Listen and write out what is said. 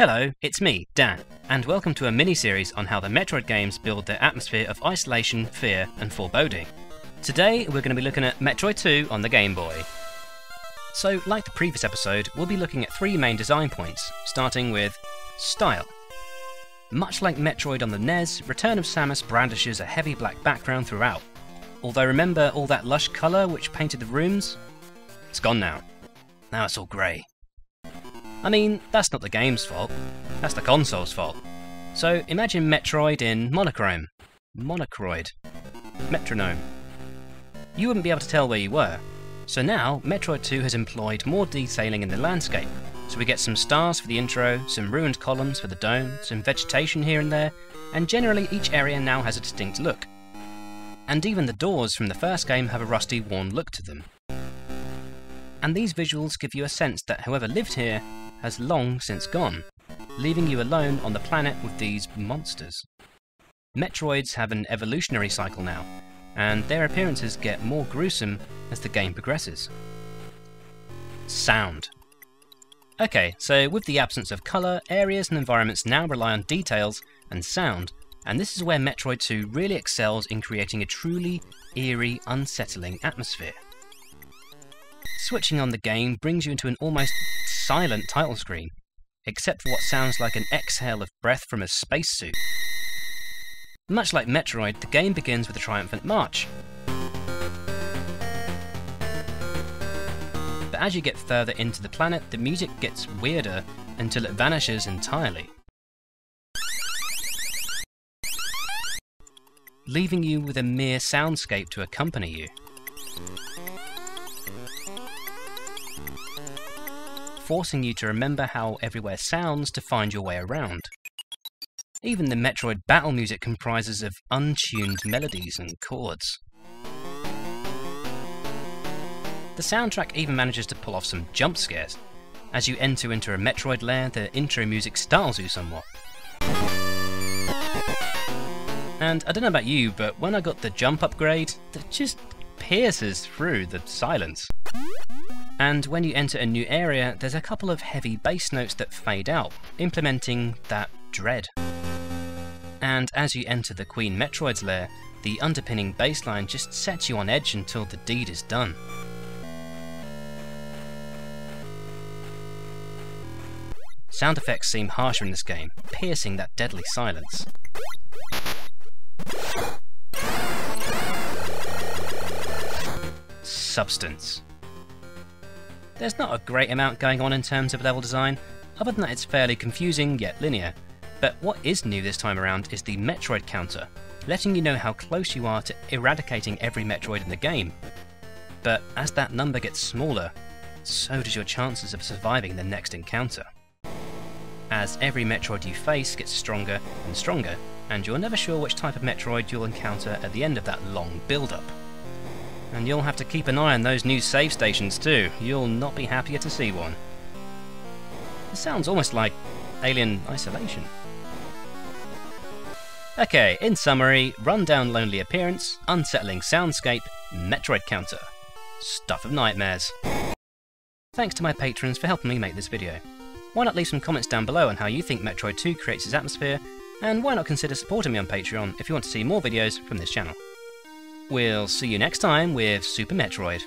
Hello, it's me, Dan, and welcome to a mini-series on how the Metroid games build their atmosphere of isolation, fear, and foreboding. Today, we're going to be looking at Metroid 2 on the Game Boy. So, like the previous episode, we'll be looking at three main design points, starting with style. Much like Metroid on the NES, Return of Samus brandishes a heavy black background throughout. Although remember all that lush colour which painted the rooms? It's gone now. Now it's all grey. I mean, that's not the game's fault, that's the console's fault. So imagine Metroid in monochrome. Monocroid. Metronome. You wouldn't be able to tell where you were. So now, Metroid 2 has employed more detailing in the landscape. So we get some stars for the intro, some ruined columns for the dome, some vegetation here and there, and generally each area now has a distinct look. And even the doors from the first game have a rusty, worn look to them. And these visuals give you a sense that whoever lived here has long since gone, leaving you alone on the planet with these monsters. Metroids have an evolutionary cycle now, and their appearances get more gruesome as the game progresses. Sound. Okay, so with the absence of colour, areas and environments now rely on details and sound, and this is where Metroid 2 really excels in creating a truly eerie, unsettling atmosphere. Switching on the game brings you into an almost silent title screen, except for what sounds like an exhale of breath from a spacesuit. Much like Metroid, the game begins with a triumphant march. But as you get further into the planet, the music gets weirder until it vanishes entirely, leaving you with a mere soundscape to accompany you. Forcing you to remember how everywhere sounds to find your way around. Even the Metroid battle music comprises of untuned melodies and chords. The soundtrack even manages to pull off some jump scares. As you enter into a Metroid lair, the intro music startles you somewhat. And I don't know about you, but when I got the jump upgrade, it just pierces through the silence. And when you enter a new area, there's a couple of heavy bass notes that fade out, implementing that dread. And as you enter the Queen Metroid's lair, the underpinning bass line just sets you on edge until the deed is done. Sound effects seem harsher in this game, piercing that deadly silence. Substance. There's not a great amount going on in terms of level design, other than that it's fairly confusing yet linear. But what is new this time around is the Metroid counter, letting you know how close you are to eradicating every Metroid in the game. But as that number gets smaller, so does your chances of surviving the next encounter. As every Metroid you face gets stronger and stronger, and you're never sure which type of Metroid you'll encounter at the end of that long build-up. And you'll have to keep an eye on those new save stations too. You'll not be happier to see one. It sounds almost like Alien Isolation. Okay, in summary, run-down lonely appearance, unsettling soundscape, Metroid counter. Stuff of nightmares. Thanks to my patrons for helping me make this video. Why not leave some comments down below on how you think Metroid 2 creates its atmosphere, and why not consider supporting me on Patreon if you want to see more videos from this channel. We'll see you next time with Super Metroid.